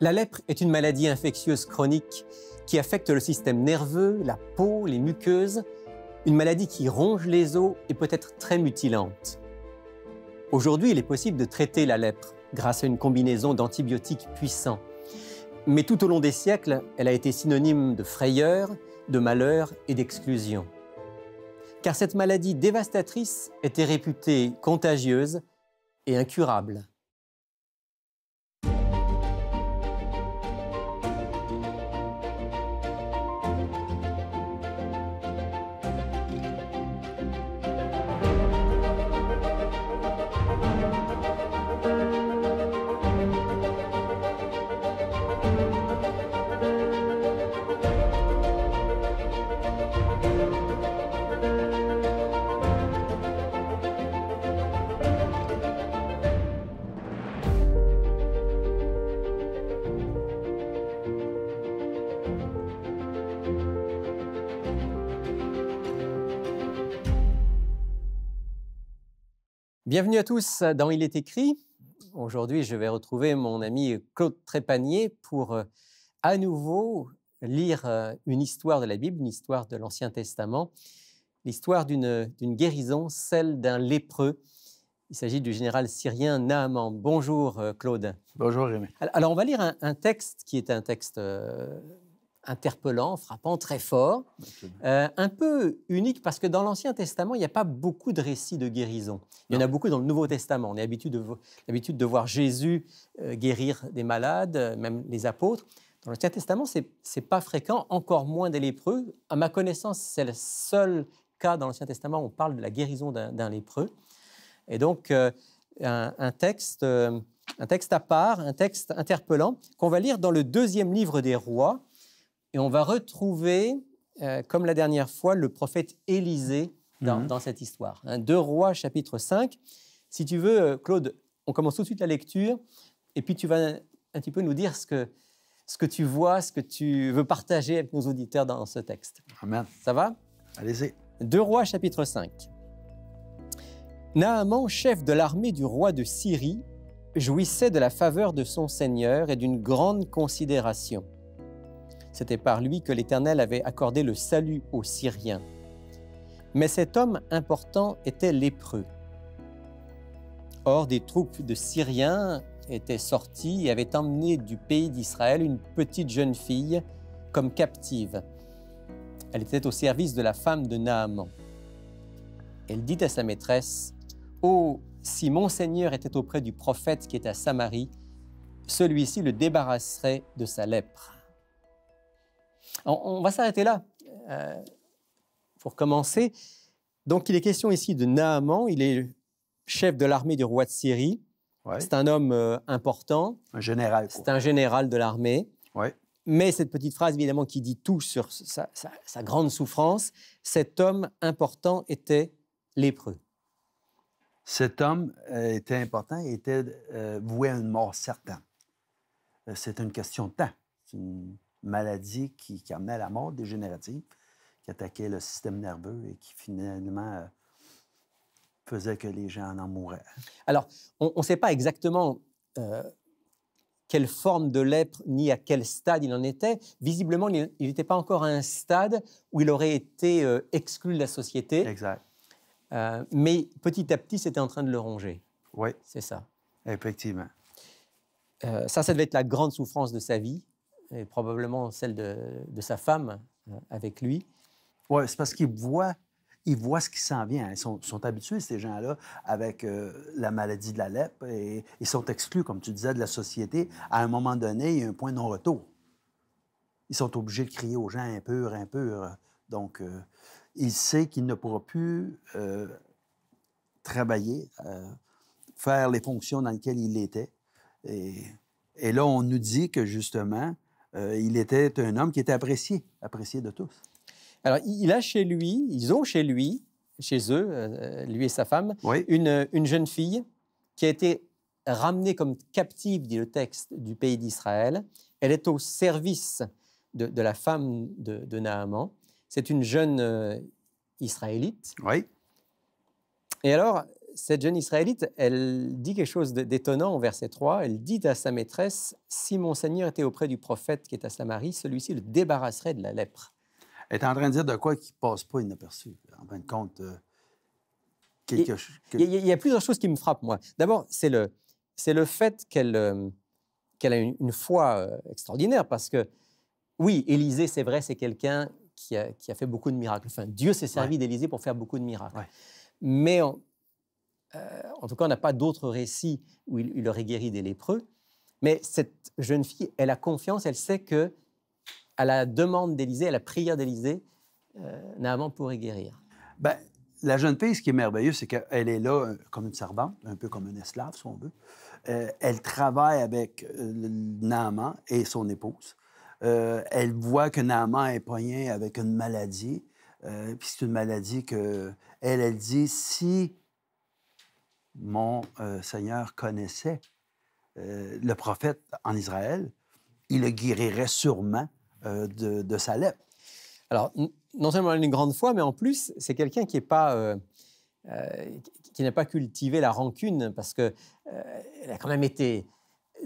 La lèpre est une maladie infectieuse chronique qui affecte le système nerveux, la peau, les muqueuses, une maladie qui ronge les os et peut être très mutilante. Aujourd'hui, il est possible de traiter la lèpre grâce à une combinaison d'antibiotiques puissants. Mais tout au long des siècles, elle a été synonyme de frayeur, de malheur et d'exclusion. Car cette maladie dévastatrice était réputée contagieuse et incurable. Bienvenue à tous dans Il est écrit. Aujourd'hui, je vais retrouver mon ami Claude Trépanier pour à nouveau lire une histoire de la Bible, une histoire de l'Ancien Testament, l'histoire d'une guérison, celle d'un lépreux. Il s'agit du général syrien Naaman. Bonjour Claude. Bonjour Rémi. Alors on va lire un texte qui est un texte interpellant, frappant, très fort, un peu unique parce que dans l'Ancien Testament, il n'y a pas beaucoup de récits de guérison. Il y en a beaucoup dans le Nouveau Testament. On a l'habitude de voir Jésus guérir des malades, même les apôtres. Dans l'Ancien Testament, ce n'est pas fréquent, encore moins des lépreux. À ma connaissance, c'est le seul cas dans l'Ancien Testament où on parle de la guérison d'un lépreux. Et donc, un texte à part, un texte interpellant qu'on va lire dans le 2e livre des Rois. Et on va retrouver, comme la dernière fois, le prophète Élisée dans cette histoire. 2 Rois, chapitre 5. Si tu veux, Claude, on commence tout de suite la lecture, et puis tu vas un petit peu nous dire ce que tu vois, ce que tu veux partager avec nos auditeurs dans ce texte. Amen. Ça va? Allez-y. 2 Rois, chapitre 5. Naaman, chef de l'armée du roi de Syrie, jouissait de la faveur de son Seigneur et d'une grande considération. C'était par lui que l'Éternel avait accordé le salut aux Syriens. Mais cet homme important était lépreux. Or, des troupes de Syriens étaient sorties et avaient emmené du pays d'Israël une petite jeune fille comme captive. Elle était au service de la femme de Naaman. Elle dit à sa maîtresse, « Oh, si mon Seigneur était auprès du prophète qui est à Samarie, celui-ci le débarrasserait de sa lèpre. » On va s'arrêter là pour commencer. Donc, il est question ici de Naaman. Il est chef de l'armée du roi de Syrie. Ouais. C'est un homme important. Un général. C'est un général de l'armée. Ouais. Mais cette petite phrase, évidemment, qui dit tout sur sa grande souffrance, cet homme important était lépreux. Cet homme était important et était voué à une mort certaine. C'est une question de temps. C'est une maladie qui amenait à la mort dégénérative, qui attaquait le système nerveux et qui finalement faisait que les gens en mouraient. Alors, on ne sait pas exactement quelle forme de lèpre ni à quel stade il en était. Visiblement, il n'était pas encore à un stade où il aurait été exclu de la société. Exact. Mais petit à petit, c'était en train de le ronger. Oui. C'est ça. Effectivement. Ça devait être la grande souffrance de sa vie, et probablement celle de sa femme avec lui. Oui, c'est parce qu'ils voient ce qui s'en vient. Ils sont habitués, ces gens-là, avec la maladie de la lèpre, et ils sont exclus, comme tu disais, de la société. À un moment donné, il y a un point de non-retour. Ils sont obligés de crier aux gens impurs, impurs. Donc, il sait qu'il ne pourra plus travailler, faire les fonctions dans lesquelles il était. Et là, on nous dit que, justement, il était un homme qui était apprécié de tous. Alors, ils ont chez eux, lui et sa femme, oui. une jeune fille qui a été ramenée comme captive, dit le texte, du pays d'Israël. Elle est au service de la femme de Naaman. C'est une jeune Israélite. Oui. Et alors, cette jeune Israélite, elle dit quelque chose d'étonnant au verset 3. Elle dit à sa maîtresse, « Si mon Seigneur était auprès du prophète qui est à Samarie, celui-ci le débarrasserait de la lèpre. » Elle est en train de dire de quoi qui ne passe pas inaperçu. En fin de compte, Il y a plusieurs choses qui me frappent, moi. D'abord, c'est le fait qu'elle a une foi extraordinaire, parce que, oui, Élisée, c'est vrai, c'est quelqu'un qui a fait beaucoup de miracles. Enfin, Dieu s'est servi d'Élisée pour faire beaucoup de miracles. Ouais. Mais en tout cas, on n'a pas d'autres récits où il aurait guéri des lépreux. Mais cette jeune fille, elle a confiance, elle sait que à la demande d'Élisée, à la prière d'Élisée, Naaman pourrait guérir. Bien, la jeune fille, ce qui est merveilleux, c'est qu'elle est là comme une servante, un peu comme une esclave, si on veut. Elle travaille avec Naaman et son épouse. Elle voit que Naaman est poigné avec une maladie. Puis c'est une maladie que elle dit, si mon Seigneur connaissait le prophète en Israël, il le guérirait sûrement de sa lèpre. Alors, non seulement elle a une grande foi, mais en plus, c'est quelqu'un qui n'a pas cultivé la rancune, parce qu'elle a quand même été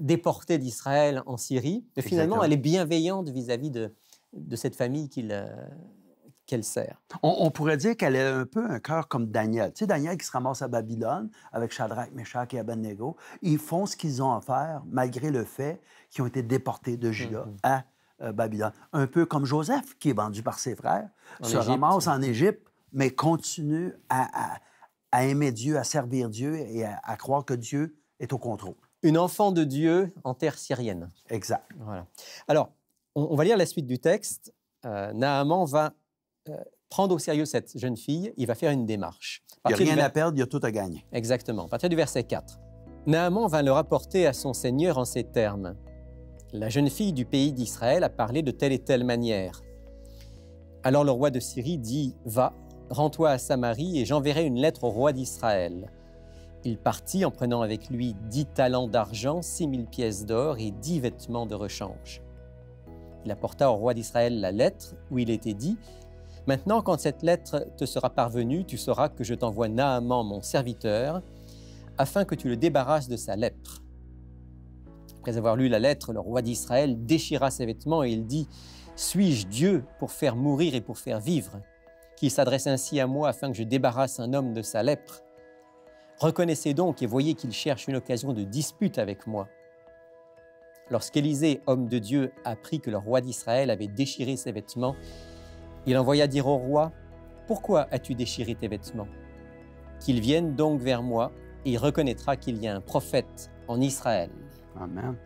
déportée d'Israël en Syrie. Mais finalement, exactement, elle est bienveillante vis-à-vis de cette famille qu'elle sert. On pourrait dire qu'elle a un peu un cœur comme Daniel. Tu sais, Daniel qui se ramasse à Babylone avec Shadrach, Meshach et Abednego. Ils font ce qu'ils ont à faire, malgré le fait qu'ils ont été déportés de Juda à Babylone. Un peu comme Joseph, qui est vendu par ses frères, ramasse en Égypte, mais continue à aimer Dieu, à servir Dieu et à croire que Dieu est au contrôle. Une enfant de Dieu en terre syrienne. Exact. Voilà. Alors, on va lire la suite du texte. Naaman va prendre au sérieux cette jeune fille. Il va faire une démarche. Il n'y a rien à perdre, il y a tout à gagner. Exactement. À partir du verset 4. Naaman vint le rapporter à son Seigneur en ces termes. La jeune fille du pays d'Israël a parlé de telle et telle manière. Alors le roi de Syrie dit, « Va, rends-toi à Samarie et j'enverrai une lettre au roi d'Israël. » Il partit en prenant avec lui 10 talents d'argent, 6 000 pièces d'or et 10 vêtements de rechange. Il apporta au roi d'Israël la lettre où il était dit, « Maintenant, quand cette lettre te sera parvenue, tu sauras que je t'envoie Naaman, mon serviteur, afin que tu le débarrasses de sa lèpre. » Après avoir lu la lettre, le roi d'Israël déchira ses vêtements et il dit, « Suis-je Dieu pour faire mourir et pour faire vivre, qu'il s'adresse ainsi à moi afin que je débarrasse un homme de sa lèpre? Reconnaissez donc et voyez qu'il cherche une occasion de dispute avec moi. » Lorsqu'Élisée, homme de Dieu, apprit que le roi d'Israël avait déchiré ses vêtements, il envoya dire au roi, « Pourquoi as-tu déchiré tes vêtements? Qu'il vienne donc vers moi et il reconnaîtra qu'il y a un prophète en Israël. » Amen.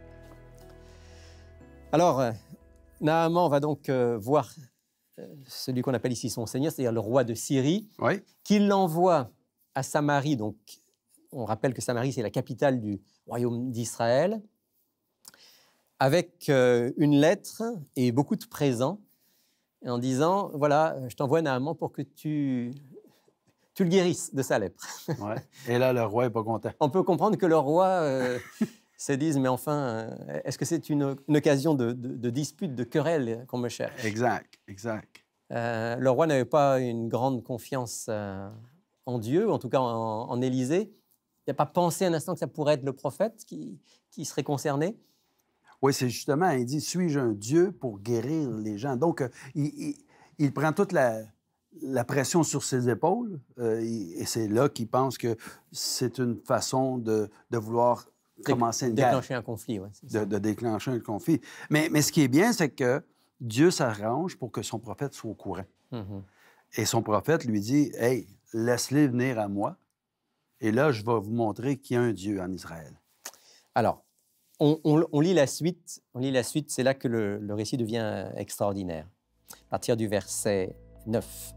Alors, Naaman va donc voir celui qu'on appelle ici son Seigneur, c'est-à-dire le roi de Syrie, qui l'envoie à Samarie. Donc, on rappelle que Samarie, c'est la capitale du royaume d'Israël, avec une lettre et beaucoup de présents, en disant, voilà, je t'envoie Naaman pour que tu le guérisses de sa lèpre. Ouais. Et là, le roi n'est pas content. On peut comprendre que le roi se dise, mais enfin, est-ce que c'est une occasion de dispute, de querelle qu'on me cherche? Exact, exact. Le roi n'avait pas une grande confiance en Dieu, en tout cas en Élisée. Il n'a pas pensé un instant que ça pourrait être le prophète qui serait concerné. Oui, c'est justement, il dit, suis-je un Dieu pour guérir les gens? Donc, il prend toute la pression sur ses épaules et c'est là qu'il pense que c'est une façon de vouloir commencer une guerre. Déclencher un conflit, oui. De déclencher un conflit. Mais ce qui est bien, c'est que Dieu s'arrange pour que son prophète soit au courant. Mm-hmm. Et son prophète lui dit, « Hey, laisse-les venir à moi, et là, je vais vous montrer qu'il y a un Dieu en Israël. » Alors, on lit la suite. C'est là que le récit devient extraordinaire. À partir du verset 9.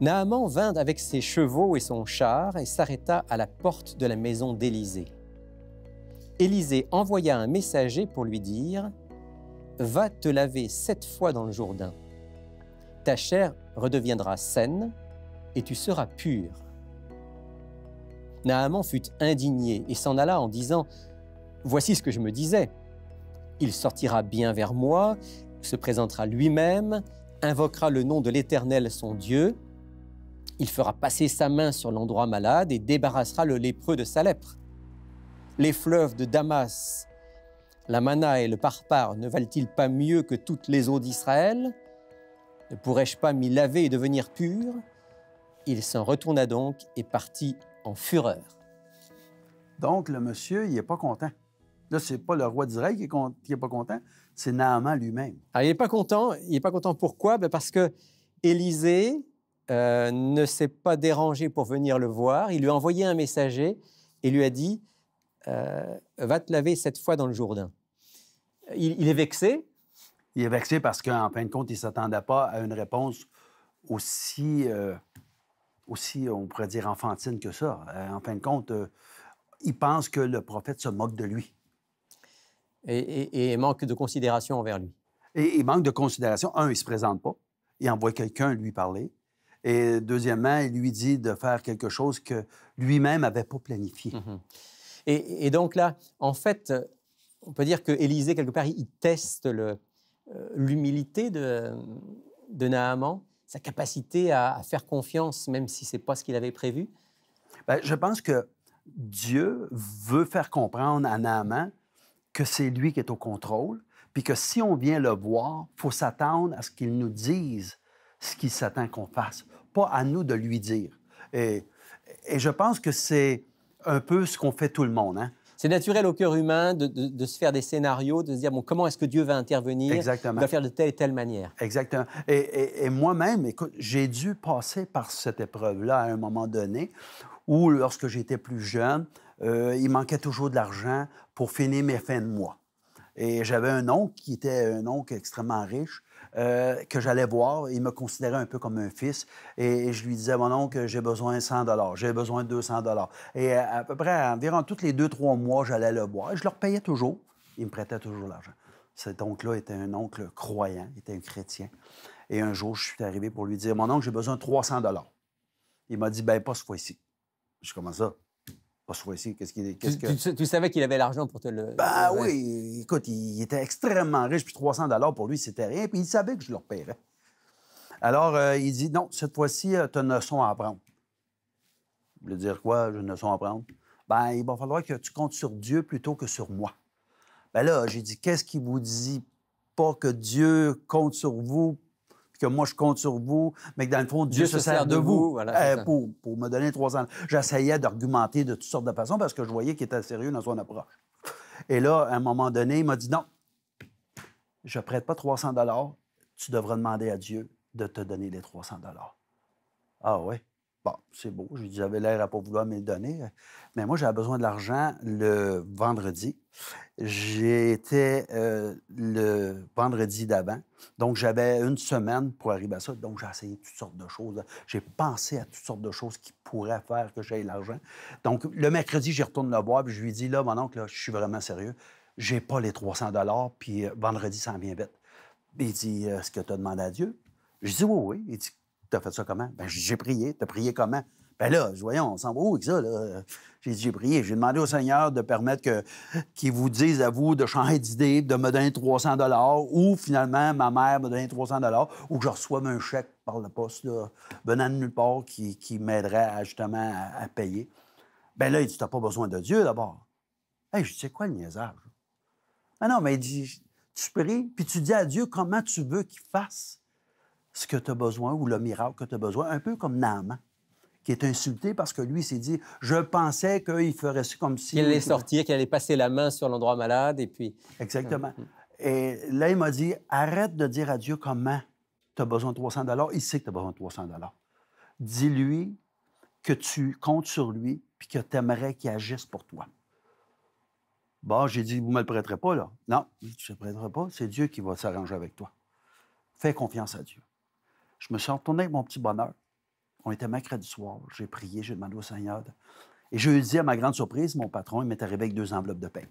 Naaman vint avec ses chevaux et son char et s'arrêta à la porte de la maison d'Élisée. Élisée envoya un messager pour lui dire « Va te laver 7 fois dans le Jourdain. Ta chair redeviendra saine et tu seras pur. » Naaman fut indigné et s'en alla en disant « Voici ce que je me disais. Il sortira bien vers moi, se présentera lui-même, invoquera le nom de l'Éternel son Dieu. Il fera passer sa main sur l'endroit malade et débarrassera le lépreux de sa lèpre. Les fleuves de Damas, la Mana et le Parpar ne valent-ils pas mieux que toutes les eaux d'Israël? Ne pourrais-je pas m'y laver et devenir pur? Il s'en retourna donc et partit en fureur. Donc, le monsieur, il n'est pas content. Là, c'est pas le roi d'Israël qui est pas content, c'est Naaman lui-même. Alors, il n'est pas content. Il n'est pas content pourquoi? Parce que Élisée ne s'est pas dérangé pour venir le voir. Il lui a envoyé un messager et lui a dit va te laver 7 fois dans le Jourdain. Il est vexé. Il est vexé parce qu'en fin de compte, il ne s'attendait pas à une réponse aussi, on pourrait dire, enfantine que ça. En fin de compte, il pense que le prophète se moque de lui. Et manque de considération envers lui. Et il manque de considération. Un, il ne se présente pas. Il envoie quelqu'un lui parler. Et deuxièmement, il lui dit de faire quelque chose que lui-même n'avait pas planifié. Mm-hmm. Et donc là, en fait, on peut dire que Élisée, quelque part, il teste l'humilité de Naaman, sa capacité à faire confiance, même si ce n'est pas ce qu'il avait prévu. Bien, je pense que Dieu veut faire comprendre à Naaman que c'est lui qui est au contrôle, puis que si on vient le voir, il faut s'attendre à ce qu'il nous dise ce qu'il s'attend qu'on fasse, pas à nous de lui dire. Et je pense que c'est un peu ce qu'on fait tout le monde, hein? C'est naturel au cœur humain de se faire des scénarios, de se dire, bon, comment est-ce que Dieu va intervenir? Exactement. Il va faire de telle et telle manière. Exactement. Et moi-même, écoute, j'ai dû passer par cette épreuve-là à un moment donné où, lorsque j'étais plus jeune, il manquait toujours de l'argent pour finir mes fins de mois. Et j'avais un oncle qui était un oncle extrêmement riche, que j'allais voir. Il me considérait un peu comme un fils. Et je lui disais, mon oncle, j'ai besoin de 100 $, j'ai besoin de 200 $. Et à peu près, environ tous les 2-3 mois, j'allais le voir. Et je le repayais toujours. Il me prêtait toujours l'argent. Cet oncle-là était un oncle croyant, il était un chrétien. Et un jour, je suis arrivé pour lui dire, mon oncle, j'ai besoin de 300 $. Il m'a dit, bien, pas ce fois-ci. Je commence ça. Pas ce fois-ci. Tu savais qu'il avait l'argent pour te le... Ben oui. Écoute, il était extrêmement riche, puis 300 $ pour lui, c'était rien. Puis il savait que je le repaierais. Alors, il dit, non, cette fois-ci, tu as une leçon à apprendre. Je voulais dire quoi, j'ai une leçon à apprendre? Ben, il va falloir que tu comptes sur Dieu plutôt que sur moi. Ben là, j'ai dit, qu'est-ce qui vous dit pas que Dieu compte sur vous, puis que moi, je compte sur vous, mais que dans le fond, Dieu se sert de vous voilà, pour me donner 300 $. J'essayais d'argumenter de toutes sortes de façons parce que je voyais qu'il était sérieux dans son approche. Et là, à un moment donné, il m'a dit, non, je ne prête pas 300 $, tu devras demander à Dieu de te donner les 300 $. Ah oui? Bon, c'est beau. Je lui dis, j'avais l'air à ne pas vouloir me les donner. Mais moi, j'avais besoin de l'argent le vendredi. J'étais le vendredi d'avant. Donc, j'avais une semaine pour arriver à ça. Donc, j'ai essayé toutes sortes de choses. J'ai pensé à toutes sortes de choses qui pourraient faire que j'aie l'argent. Donc, le mercredi, j'y retourne le voir, puis je lui dis, là, mon oncle, là, je suis vraiment sérieux. J'ai pas les 300 $, puis vendredi, ça en vient vite. Puis il dit, est-ce que tu as demandé à Dieu? Je dis, oui, oui. Il dit, tu as fait ça comment? Bien, j'ai prié. Tu as prié comment? Bien là, voyons, on s'en va où avec ça, là? J'ai dit, j'ai prié. J'ai demandé au Seigneur de permettre qu'il vous dise à vous de changer d'idée, de me donner 300 $, ou finalement, ma mère me donner 300 $, ou que je reçoive un chèque par la poste, là, venant de nulle part, qui m'aiderait justement à payer. Bien là, il dit, tu n'as pas besoin de Dieu d'abord. Hey, je dis, c'est quoi le niaisage? Ah non, mais il dit, tu pries, puis tu dis à Dieu comment tu veux qu'il fasse ce que tu as besoin ou le miracle que tu as besoin, un peu comme Naaman, qui est insulté parce que lui s'est dit, je pensais qu'il ferait ça comme si... Qu'il allait sortir, qu'il allait passer la main sur l'endroit malade, et puis... Exactement. Et là, il m'a dit, arrête de dire à Dieu comment tu as besoin de 300 $. Il sait que tu as besoin de 300 $. Dis-lui que tu comptes sur lui puis que tu aimerais qu'il agisse pour toi. Bon, j'ai dit, vous ne me le prêterez pas, là? Non, je ne te le prêterai pas. C'est Dieu qui va s'arranger avec toi. Fais confiance à Dieu. Je me suis retourné avec mon petit bonheur. On était mercredi soir. J'ai prié, j'ai demandé au Seigneur. Et jeudi, à ma grande surprise, mon patron, il m'est arrivé avec 2 enveloppes de paie.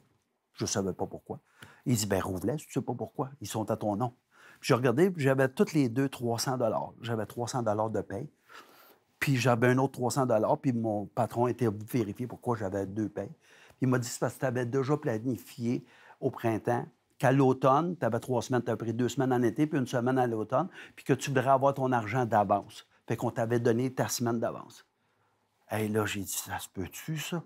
Je ne savais pas pourquoi. Il dit, bien, rouvre-les, tu ne sais pas pourquoi. Ils sont à ton nom. Puis j'ai regardé, puis j'avais toutes les deux 300 $. J'avais 300 $ de paie. Puis j'avais un autre 300 $. Puis mon patron était vérifié pourquoi j'avais 2 payes. Puis il m'a dit, c'est parce que tu avais déjà planifié au printemps qu'à l'automne, tu avais 3 semaines, tu avais pris 2 semaines en été, puis 1 semaine à l'automne, puis que tu voudrais avoir ton argent d'avance. fait qu'on t'avait donné ta semaine d'avance. » Et là, j'ai dit, ça se peut-tu, ça?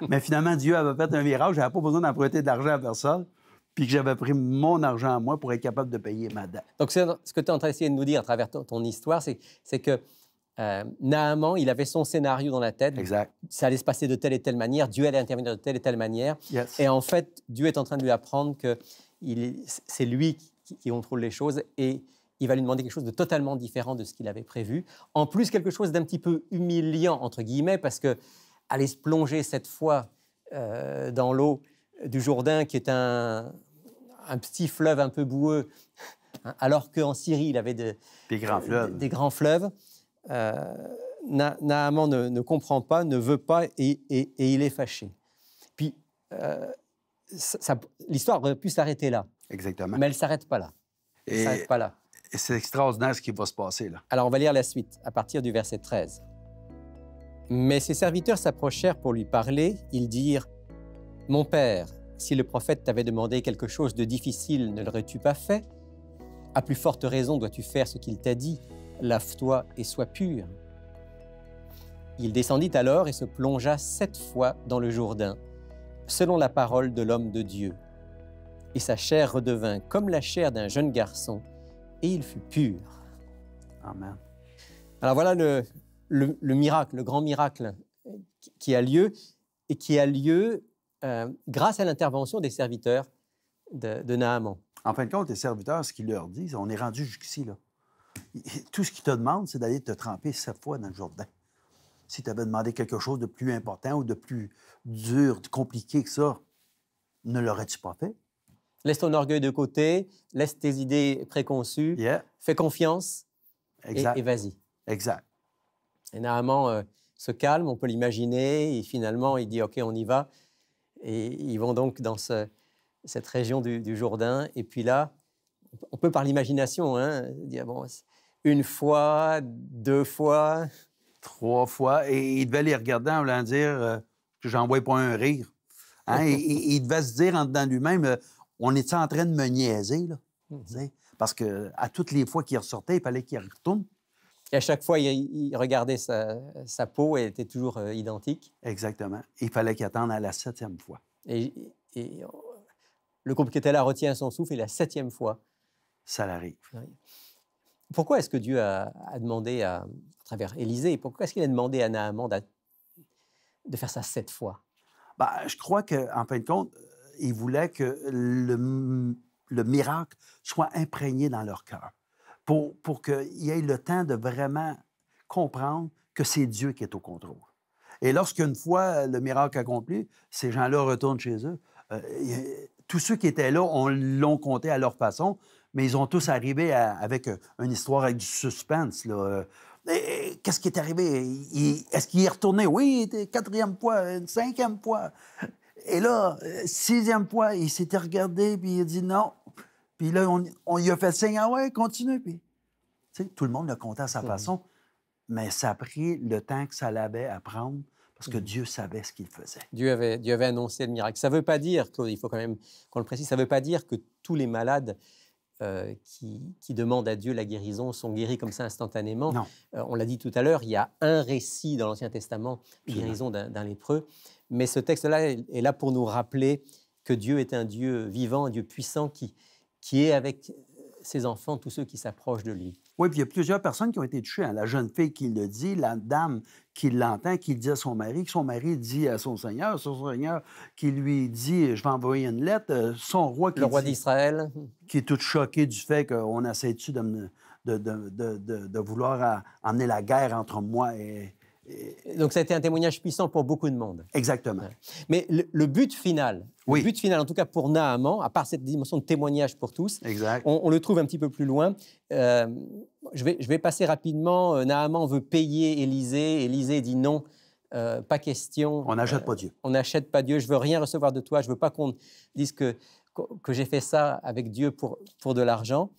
Mais finalement, Dieu avait fait un miracle. Je n'avais pas besoin d'emprunter de l'argent à personne, puis que j'avais pris mon argent à moi pour être capable de payer ma dette. Donc, ce que tu es en train d'essayer de nous dire à travers ton histoire, c'est que Naaman, il avait son scénario dans la tête. Exact. Ça allait se passer de telle et telle manière. Dieu allait intervenir de telle et telle manière. Yes. Et en fait, Dieu est en train de lui apprendre que c'est lui qui contrôle les choses et il va lui demander quelque chose de totalement différent de ce qu'il avait prévu. En plus, quelque chose d'un petit peu humiliant, entre guillemets, parce que aller se plonger cette fois dans l'eau du Jourdain, qui est un petit fleuve un peu boueux, alors qu'en Syrie, il avait des grands fleuves. Naaman ne comprend pas, ne veut pas, et il est fâché. Puis, l'histoire aurait pu s'arrêter là. Exactement. Mais elle ne s'arrête pas là. Elle s'arrête pas là. Et c'est extraordinaire ce qui va se passer, là. Alors, on va lire la suite, à partir du verset 13. « Mais ses serviteurs s'approchèrent pour lui parler. Ils dirent, « Mon père, si le prophète t'avait demandé quelque chose de difficile, ne l'aurais-tu pas fait? À plus forte raison dois-tu faire ce qu'il t'a dit. Lave-toi et sois pur. » Il descendit alors et se plongea 7 fois dans le Jourdain, selon la parole de l'homme de Dieu. Et sa chair redevint comme la chair d'un jeune garçon, et il fut pur. Amen. Alors voilà le miracle, le grand miracle qui a lieu, et qui a lieu grâce à l'intervention des serviteurs de Naaman. En fin de compte, les serviteurs, ce qu'ils leur disent, on est rendu jusqu'ici, là. Tout ce qu'ils te demandent, c'est d'aller te tremper 7 fois dans le Jourdain. Si tu avais demandé quelque chose de plus important ou de plus dur, de compliqué que ça, ne l'aurais-tu pas fait? Laisse ton orgueil de côté, laisse tes idées préconçues, fais confiance et vas-y. Exact. Et Naaman se calme, on peut l'imaginer, et finalement, il dit « OK, on y va ». Et ils vont donc dans cette région du Jourdain. Et puis là, on peut par l'imagination dire « bon, 1 fois, 2 fois… » 3 fois. Et il devait les regarder en voulant dire que j'en voyais pas un rire. Hein? Et il devait se dire en dedans lui-même, on est en train de me niaiser, là? Parce qu'à toutes les fois qu'il ressortait, il fallait qu'il retourne. Et à chaque fois, il regardait sa peau, elle était toujours identique. Exactement. Il fallait qu'il attende à la 7e fois. Et le groupe qui était là retient son souffle, et la 7e fois, ça l'arrive. Pourquoi est-ce que Dieu a demandé à travers Élisée, pourquoi est-ce qu'il a demandé à Naaman de faire ça 7 fois? Ben, je crois qu'en fin de compte, il voulait que le miracle soit imprégné dans leur cœur pour qu'il y ait le temps de vraiment comprendre que c'est Dieu qui est au contrôle. Et lorsqu'une fois le miracle accompli, ces gens-là retournent chez eux. Tous ceux qui étaient là, on l'ont compté à leur façon, mais ils ont tous arrivé avec une histoire avec du suspense, là. Qu'est-ce qui est arrivé? Est-ce qu'il est retourné? Oui, 4e fois, 5e fois. Et là, 6e fois, il s'était regardé, puis il a dit non. Puis là, on lui a fait signe, ah ouais, continue. Puis, tout le monde l'a compté à sa façon, mais ça a pris le temps que ça l'avait à prendre, parce que Dieu savait ce qu'il faisait. Dieu avait annoncé le miracle. Ça ne veut pas dire, Claude, il faut quand même qu'on le précise, ça ne veut pas dire que tous les malades qui demandent à Dieu la guérison sont guéris comme ça instantanément. Non. On l'a dit tout à l'heure, il y a un récit dans l'Ancien Testament de guérison d'un lépreux, mais ce texte-là est là pour nous rappeler que Dieu est un Dieu vivant, un Dieu puissant qui est avec ses enfants, tous ceux qui s'approchent de lui. Oui, puis il y a plusieurs personnes qui ont été touchées. La jeune fille qui le dit, la dame qui l'entend, qui le dit à son mari, que son mari dit à son Seigneur qui lui dit « Je vais envoyer une lettre », son roi qui le roi d'Israël, qui est tout choqué du fait qu'on essaie-tu de vouloir emmener la guerre entre moi et... Donc ça a été un témoignage puissant pour beaucoup de monde. Exactement. Ouais. Mais le but final, le but final, en tout cas pour Naaman, à part cette dimension de témoignage pour tous, on le trouve un petit peu plus loin. Je vais passer rapidement. Naaman veut payer Élisée. Élisée dit non, pas question. On n'achète pas Dieu. On n'achète pas Dieu. Je veux rien recevoir de toi. Je veux pas qu'on dise que j'ai fait ça avec Dieu pour de l'argent.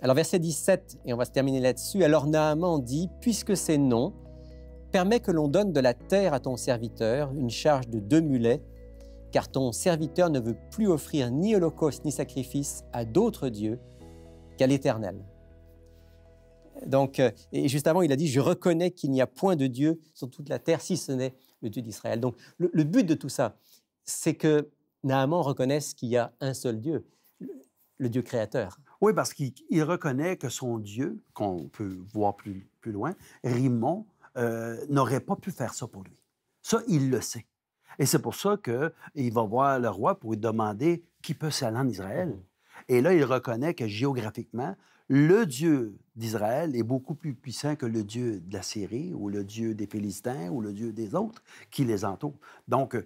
Alors verset 17, et on va se terminer là-dessus. Alors Naaman dit, puisque c'est non, permets que l'on donne de la terre à ton serviteur, une charge de 2 mulets, car ton serviteur ne veut plus offrir ni holocauste ni sacrifice à d'autres dieux qu'à l'Éternel. Donc, et juste avant, il a dit, je reconnais qu'il n'y a point de Dieu sur toute la terre, si ce n'est le Dieu d'Israël. Donc, le but de tout ça, c'est que Naaman reconnaisse qu'il y a un seul Dieu, le Dieu créateur. Oui, parce qu'il reconnaît que son Dieu, qu'on peut voir plus loin, Rimmon, n'aurait pas pu faire ça pour lui. Ça, il le sait. Et c'est pour ça qu'il va voir le roi pour lui demander qui peut s'aller en Israël. Et là, il reconnaît que géographiquement, le Dieu d'Israël est beaucoup plus puissant que le Dieu de la Syrie ou le Dieu des Philistins ou le Dieu des autres qui les entourent. Donc,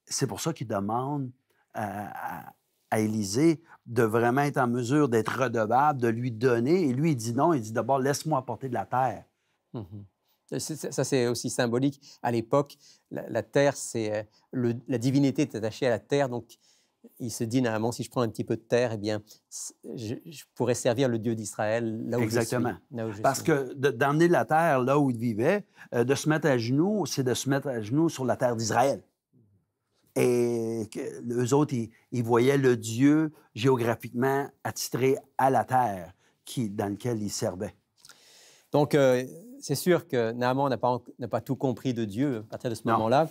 c'est pour ça qu'il demande à Élisée de vraiment être en mesure d'être redevable, de lui donner. Et lui, il dit non. Il dit d'abord, laisse-moi apporter de la terre. Ça, c'est aussi symbolique. À l'époque, la terre, c'est la divinité est attachée à la terre. Donc, il se dit, Naaman, si je prends un petit peu de terre, eh bien, je pourrais servir le Dieu d'Israël là où Exactement. je suis. Là où je Parce suis. que d'emmener la terre là où il vivait, de se mettre à genoux, c'est de se mettre à genoux sur la terre d'Israël. Et eux autres, ils voyaient le Dieu géographiquement attitré à la terre dans lequel ils servaient. Donc, c'est sûr que Naaman n'a pas tout compris de Dieu à partir de ce moment-là.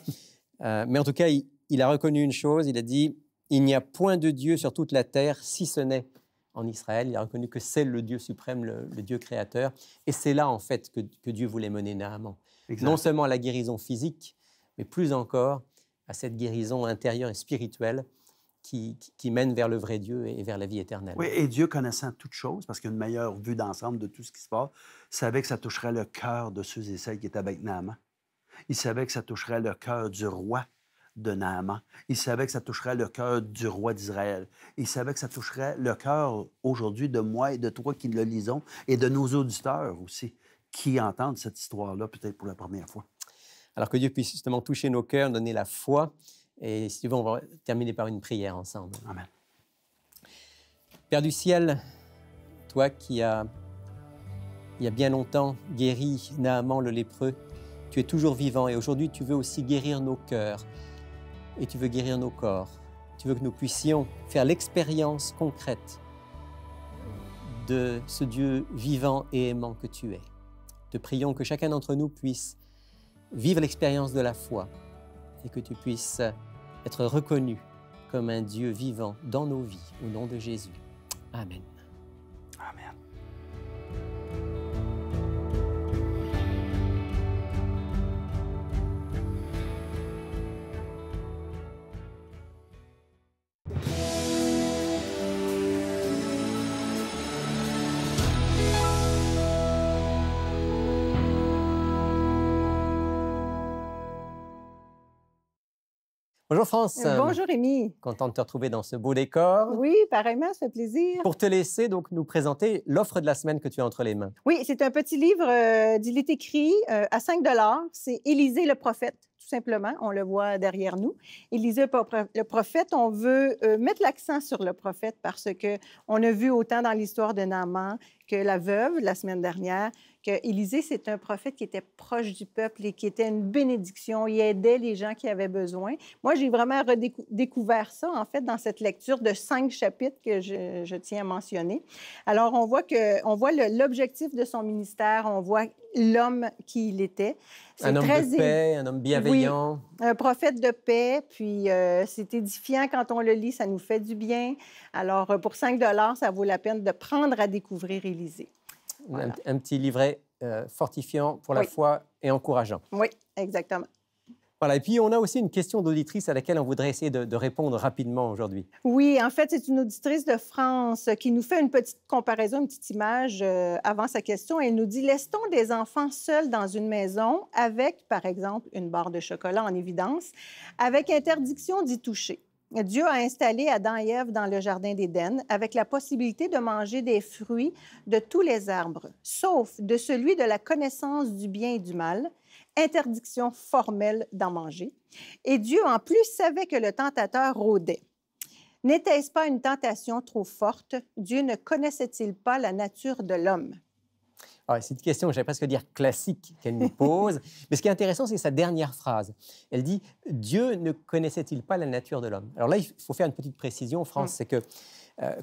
Mais en tout cas, il a reconnu une chose, il a dit, il n'y a point de Dieu sur toute la terre, si ce n'est en Israël. Il a reconnu que c'est le Dieu suprême, le Dieu créateur. Et c'est là, en fait, que Dieu voulait mener Naaman. Exact. Non seulement à la guérison physique, mais plus encore à cette guérison intérieure et spirituelle qui mène vers le vrai Dieu et vers la vie éternelle. Oui, et Dieu, connaissant toutes choses, parce qu'il a une meilleure vue d'ensemble de tout ce qui se passe, savait que ça toucherait le cœur de ceux et celles qui étaient avec Naaman. Il savait que ça toucherait le cœur du roi de Naaman. Il savait que ça toucherait le cœur du roi d'Israël. Il savait que ça toucherait le cœur aujourd'hui de moi et de toi qui le lisons et de nos auditeurs aussi, qui entendent cette histoire-là peut-être pour la première fois. Alors que Dieu puisse justement toucher nos cœurs, donner la foi. Et si tu veux, on va terminer par une prière ensemble. Amen. Père du ciel, toi qui as, il y a bien longtemps, guéri Naaman le lépreux, tu es toujours vivant et aujourd'hui, tu veux aussi guérir nos cœurs et tu veux guérir nos corps. Tu veux que nous puissions faire l'expérience concrète de ce Dieu vivant et aimant que tu es. Te prions que chacun d'entre nous puisse vivre l'expérience de la foi et que tu puisses être reconnu comme un Dieu vivant dans nos vies, au nom de Jésus. Amen. Amen. Bonjour France. Bonjour Rémi. Content de te retrouver dans ce beau décor. Oui, pareillement, ça fait plaisir. Pour te laisser donc nous présenter l'offre de la semaine que tu as entre les mains. Oui, c'est un petit livre, il est écrit à 5 $. C'est Élisée le prophète, tout simplement. On le voit derrière nous. Élisée le prophète, on veut mettre l'accent sur le prophète parce qu'on a vu autant dans l'histoire de Naaman que la veuve la semaine dernière, que Élisée, c'est un prophète qui était proche du peuple et qui était une bénédiction. Il aidait les gens qui avaient besoin. Moi, j'ai vraiment redécouvert ça, en fait, dans cette lecture de 5 chapitres que je tiens à mentionner. Alors, on voit l'objectif de son ministère, on voit l'homme qui il était. Un homme de paix, un homme bienveillant. Oui, un prophète de paix, puis c'est édifiant quand on le lit, ça nous fait du bien. Alors, pour 5 $, ça vaut la peine de prendre à découvrir Élisée. Voilà. Un petit livret fortifiant pour la foi et encourageant. Oui, exactement. Voilà, et puis on a aussi une question d'auditrice à laquelle on voudrait essayer de répondre rapidement aujourd'hui. Oui, en fait, c'est une auditrice de France qui nous fait une petite comparaison, une petite image avant sa question. Elle nous dit « Laisse-t-on des enfants seuls dans une maison avec, par exemple, une barre de chocolat en évidence, avec interdiction d'y toucher? » Dieu a installé Adam et Ève dans le jardin d'Éden avec la possibilité de manger des fruits de tous les arbres, sauf de celui de la connaissance du bien et du mal, interdiction formelle d'en manger. Et Dieu, en plus, savait que le tentateur rôdait. N'était-ce pas une tentation trop forte? Dieu ne connaissait-il pas la nature de l'homme? C'est une question, j'allais presque dire classique, qu'elle nous pose. Mais ce qui est intéressant, c'est sa dernière phrase. Elle dit « Dieu ne connaissait-il pas la nature de l'homme ?» Alors là, il faut faire une petite précision, France, c'est que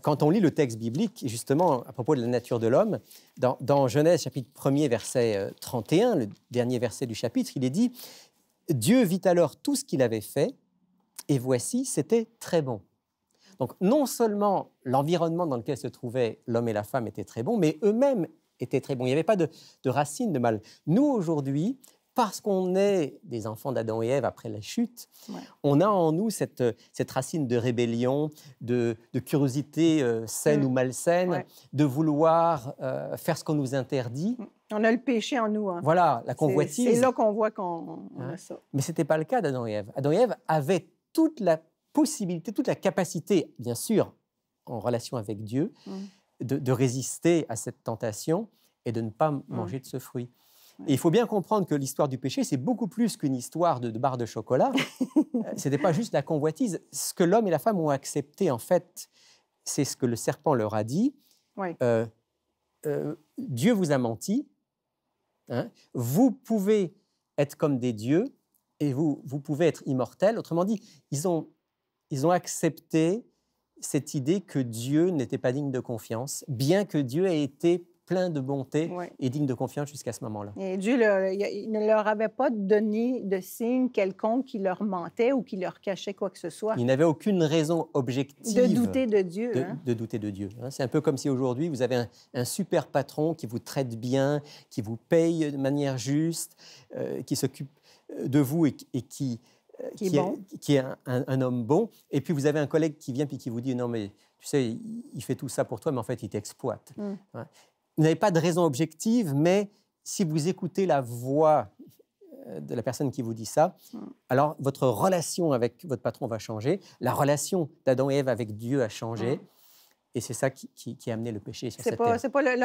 Quand on lit le texte biblique, justement, à propos de la nature de l'homme, dans Genèse chapitre 1er, verset 31, le dernier verset du chapitre, il est dit « Dieu vit alors tout ce qu'il avait fait, et voici, c'était très bon. » Donc, non seulement l'environnement dans lequel se trouvaient l'homme et la femme était très bon, mais eux-mêmes étaient très bons. Il n'y avait pas de racine de mal. Nous, aujourd'hui, parce qu'on est des enfants d'Adam et Ève après la chute, on a en nous cette racine de rébellion, de curiosité saine ou malsaine, de vouloir faire ce qu'on nous interdit. On a le péché en nous. Hein. Voilà, la convoitise. C'est là qu'on voit qu'on a ça. Mais ce n'était pas le cas d'Adam et Ève. Adam et Ève avaient toute la possibilité, toute la capacité, bien sûr, en relation avec Dieu, de résister à cette tentation et de ne pas manger de ce fruit. Et il faut bien comprendre que l'histoire du péché, c'est beaucoup plus qu'une histoire de barre de chocolat. Ce n'était pas juste la convoitise. Ce que l'homme et la femme ont accepté, en fait, c'est ce que le serpent leur a dit. Oui. Dieu vous a menti. Hein? Vous pouvez être comme des dieux et vous pouvez être immortels. Autrement dit, ils ont accepté cette idée que Dieu n'était pas digne de confiance, bien que Dieu ait été plein de bonté et digne de confiance jusqu'à ce moment-là. Et Dieu il ne leur avait pas donné de signe quelconque qui leur mentait ou qui leur cachait quoi que ce soit. Il n'avait aucune raison objective de douter de Dieu. De douter de Dieu. C'est un peu comme si aujourd'hui, vous avez un super patron qui vous traite bien, qui vous paye de manière juste, qui s'occupe de vous et qui est un homme bon. Et puis, vous avez un collègue qui vient et qui vous dit « Non, mais tu sais, il fait tout ça pour toi, mais en fait, il t'exploite. Vous n'avez pas de raison objective, mais si vous écoutez la voix de la personne qui vous dit ça, alors votre relation avec votre patron va changer, la relation d'Adam et Ève avec Dieu a changé, et c'est ça qui a amené le péché sur cette terre.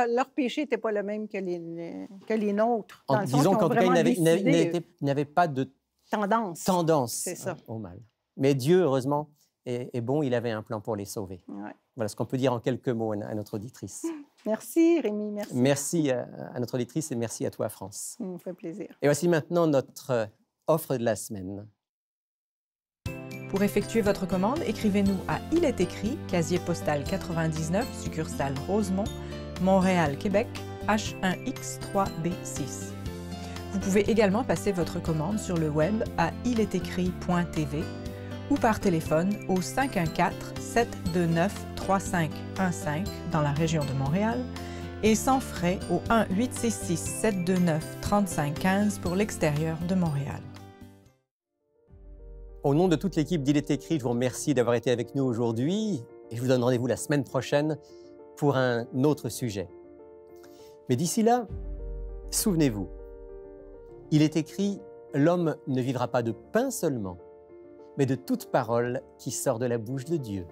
Leur péché n'était pas le même que les nôtres. Disons qu'en tout cas, ils n'avaient pas de tendance au mal. Mais Dieu, heureusement, est bon, il avait un plan pour les sauver. Voilà ce qu'on peut dire en quelques mots à notre auditrice. Merci, Rémi, merci. Merci à notre auditrice et merci à toi, France. Ça me fait plaisir. Et voici maintenant notre offre de la semaine. Pour effectuer votre commande, écrivez-nous à Il est écrit, casier postal 99, succursale Rosemont, Montréal, Québec, H1X3B6. Vous pouvez également passer votre commande sur le web à ilestécrit.tv ou par téléphone au 514-729-3515 dans la région de Montréal et sans frais au 1-866-729-3515 pour l'extérieur de Montréal. Au nom de toute l'équipe d'Il est écrit, je vous remercie d'avoir été avec nous aujourd'hui et je vous donne rendez-vous la semaine prochaine pour un autre sujet. Mais d'ici là, souvenez-vous, il est écrit « L'homme ne vivra pas de pain seulement, mais de toute parole qui sort de la bouche de Dieu. »